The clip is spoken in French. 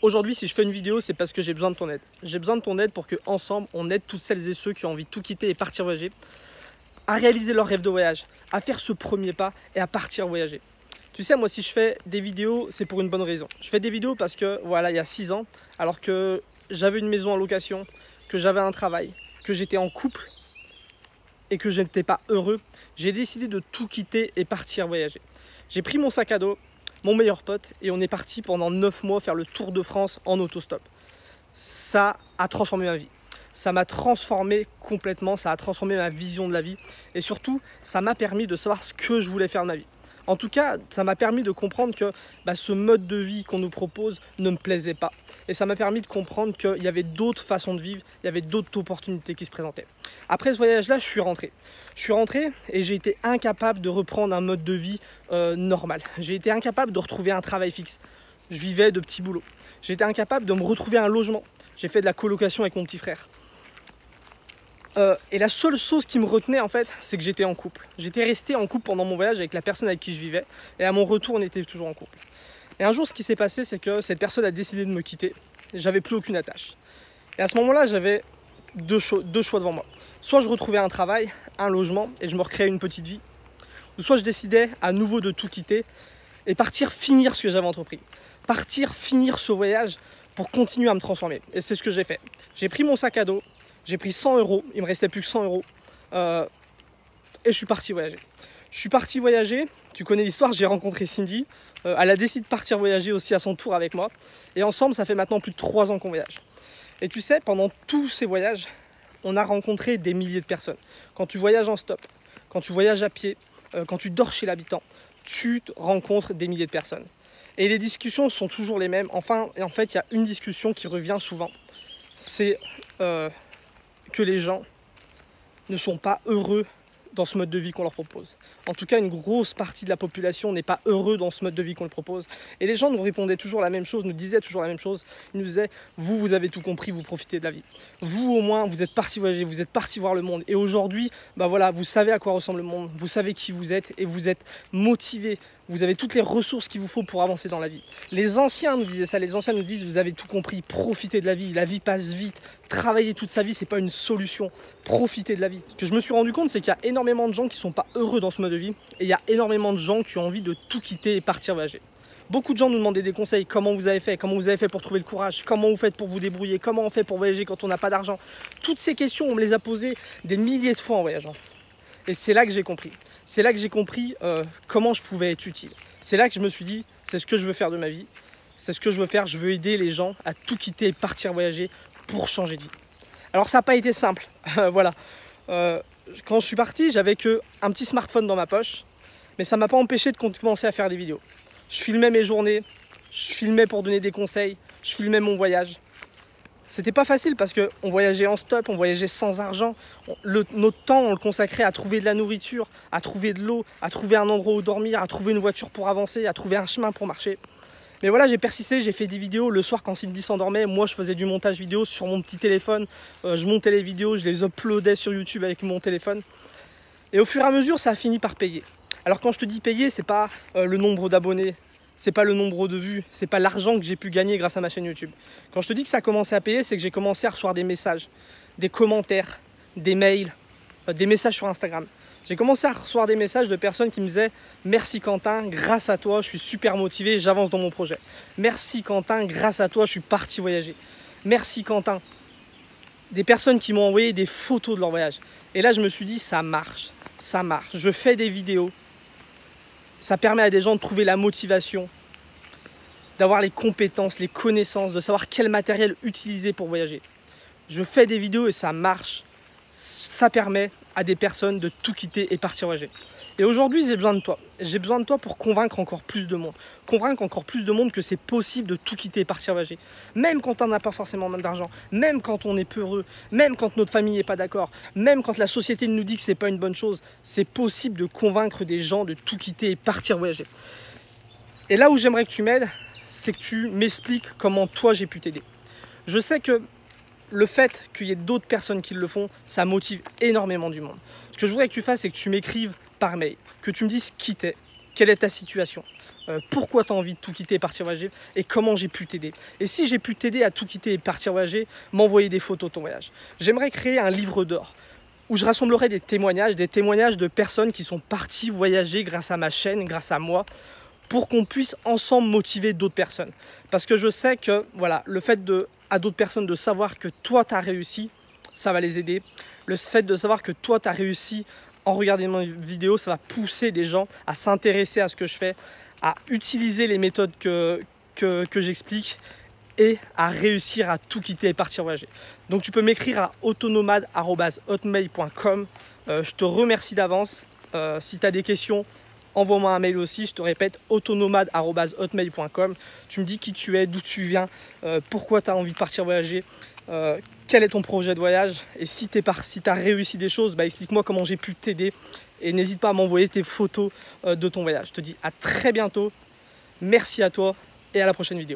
Aujourd'hui, si je fais une vidéo, c'est parce que j'ai besoin de ton aide. J'ai besoin de ton aide pour qu'ensemble, on aide toutes celles et ceux qui ont envie de tout quitter et partir voyager, à réaliser leur rêve de voyage, à faire ce premier pas et à partir voyager. Tu sais, moi, si je fais des vidéos, c'est pour une bonne raison. Je fais des vidéos parce que, voilà, il y a 6 ans, alors que j'avais une maison en location, que j'avais un travail, que j'étais en couple et que je n'étais pas heureux, j'ai décidé de tout quitter et partir voyager. J'ai pris mon sac à dos, mon meilleur pote, et on est parti pendant 9 mois faire le Tour de France en autostop. Ça a transformé ma vie. Ça m'a transformé complètement, ça a transformé ma vision de la vie. Et surtout, ça m'a permis de savoir ce que je voulais faire de ma vie. En tout cas, ça m'a permis de comprendre que ce mode de vie qu'on nous propose ne me plaisait pas. Et ça m'a permis de comprendre qu'il y avait d'autres façons de vivre, il y avait d'autres opportunités qui se présentaient. Après ce voyage-là, je suis rentré. Je suis rentré et j'ai été incapable de reprendre un mode de vie normal. J'ai été incapable de retrouver un travail fixe. Je vivais de petits boulots. J'ai été incapable de me retrouver un logement. J'ai fait de la colocation avec mon petit frère. Et la seule chose qui me retenait en fait, c'est que j'étais en couple. J'étais resté en couple pendant mon voyage avec la personne avec qui je vivais. Et à mon retour, on était toujours en couple. Et un jour, ce qui s'est passé, c'est que cette personne a décidé de me quitter. J'avais plus aucune attache. Et à ce moment-là, j'avais deux choix devant moi. Soit je retrouvais un travail, un logement, et je me recréais une petite vie. Ou soit je décidais à nouveau de tout quitter et partir finir ce que j'avais entrepris. Partir finir ce voyage pour continuer à me transformer. Et c'est ce que j'ai fait. J'ai pris mon sac à dos, j'ai pris 100 €, il me restait plus que 100 € et je suis parti voyager. Je suis parti voyager, tu connais l'histoire, j'ai rencontré Cindy, elle a décidé de partir voyager aussi à son tour avec moi. Et ensemble, ça fait maintenant plus de 3 ans qu'on voyage. Et tu sais, pendant tous ces voyages, on a rencontré des milliers de personnes. Quand tu voyages en stop, quand tu voyages à pied, quand tu dors chez l'habitant, tu rencontres des milliers de personnes. Et les discussions sont toujours les mêmes. En fait, il y a une discussion qui revient souvent. C'est que les gens ne sont pas heureux dans ce mode de vie qu'on leur propose. En tout cas, une grosse partie de la population n'est pas heureux dans ce mode de vie qu'on leur propose. Et les gens nous répondaient toujours la même chose, nous disaient toujours la même chose. Ils nous disaient, vous avez tout compris, vous profitez de la vie. Vous, au moins, vous êtes parti voyager, vous êtes parti voir le monde. Et aujourd'hui, voilà, vous savez à quoi ressemble le monde, vous savez qui vous êtes et vous êtes motivé. Vous avez toutes les ressources qu'il vous faut pour avancer dans la vie. Les anciens nous disaient ça, les anciens nous disent, vous avez tout compris, profitez de la vie passe vite. Travailler toute sa vie, c'est pas une solution. Profitez de la vie. Ce que je me suis rendu compte, c'est qu'il y a énormément de gens qui sont pas heureux dans ce mode de vie et il y a énormément de gens qui ont envie de tout quitter et partir voyager. Beaucoup de gens nous demandaient des conseils, comment vous avez fait pour trouver le courage, comment vous faites pour vous débrouiller, comment on fait pour voyager quand on n'a pas d'argent. Toutes ces questions, on me les a posées des milliers de fois en voyageant. Et c'est là que j'ai compris. C'est là que j'ai compris comment je pouvais être utile. C'est là que je me suis dit, c'est ce que je veux faire de ma vie. C'est ce que je veux faire. Je veux aider les gens à tout quitter et partir voyager pour changer de vie. Alors ça n'a pas été simple. Voilà. Quand je suis parti, j'avais qu'un petit smartphone dans ma poche. Mais ça ne m'a pas empêché de commencer à faire des vidéos. Je filmais mes journées. Je filmais pour donner des conseils. Je filmais mon voyage. C'était pas facile parce qu'on voyageait en stop, on voyageait sans argent. Notre temps, on le consacrait à trouver de la nourriture, à trouver de l'eau, à trouver un endroit où dormir, à trouver une voiture pour avancer, à trouver un chemin pour marcher. Mais voilà, j'ai persisté, j'ai fait des vidéos. Le soir, quand Cindy s'endormait, moi, je faisais du montage vidéo sur mon petit téléphone. Je montais les vidéos, je les uploadais sur YouTube avec mon téléphone. Et au fur et à mesure, ça a fini par payer. Alors quand je te dis payer, c'est pas le nombre d'abonnés. C'est pas le nombre de vues, c'est pas l'argent que j'ai pu gagner grâce à ma chaîne YouTube. Quand je te dis que ça a commencé à payer, c'est que j'ai commencé à recevoir des messages, des commentaires, des mails, des messages sur Instagram. J'ai commencé à recevoir des messages de personnes qui me disaient « Merci Quentin, grâce à toi, je suis super motivé, j'avance dans mon projet. Merci Quentin, grâce à toi, je suis parti voyager. Merci Quentin. » Des personnes qui m'ont envoyé des photos de leur voyage. Et là, je me suis dit « Ça marche, ça marche. Je fais des vidéos. » Ça permet à des gens de trouver la motivation, d'avoir les compétences, les connaissances, de savoir quel matériel utiliser pour voyager. Je fais des vidéos et ça marche. Ça permet à des personnes de tout quitter et partir voyager. Et aujourd'hui, j'ai besoin de toi. J'ai besoin de toi pour convaincre encore plus de monde. Convaincre encore plus de monde que c'est possible de tout quitter et partir voyager. Même quand on n'a pas forcément d'argent, même quand on est peureux, même quand notre famille n'est pas d'accord, même quand la société nous dit que ce n'est pas une bonne chose, c'est possible de convaincre des gens de tout quitter et partir voyager. Et là où j'aimerais que tu m'aides, c'est que tu m'expliques comment toi j'ai pu t'aider. Je sais que le fait qu'il y ait d'autres personnes qui le font, ça motive énormément du monde. Ce que je voudrais que tu fasses, c'est que tu m'écrives par mail, que tu me dises qui t'es, quelle est ta situation. pourquoi tu as envie de tout quitter et partir voyager et comment j'ai pu t'aider. Et si j'ai pu t'aider à tout quitter et partir voyager, m'envoyer des photos de ton voyage. J'aimerais créer un livre d'or où je rassemblerai des témoignages de personnes qui sont parties voyager grâce à ma chaîne, grâce à moi, pour qu'on puisse ensemble motiver d'autres personnes. Parce que je sais que voilà, le fait à d'autres personnes de savoir que toi tu as réussi, ça va les aider. Le fait de savoir que toi tu as réussi en regardant mes vidéos, ça va pousser des gens à s'intéresser à ce que je fais, à utiliser les méthodes que j'explique et à réussir à tout quitter et partir voyager. Donc tu peux m'écrire à autonomade@hotmail.com. Je te remercie d'avance. Si tu as des questions, envoie-moi un mail aussi. Je te répète, autonomade@hotmail.com. Tu me dis qui tu es, d'où tu viens, pourquoi tu as envie de partir voyager, quel est ton projet de voyage. Et si tu as réussi des choses, explique-moi comment j'ai pu t'aider. Et n'hésite pas à m'envoyer tes photos de ton voyage. Je te dis à très bientôt. Merci à toi et à la prochaine vidéo.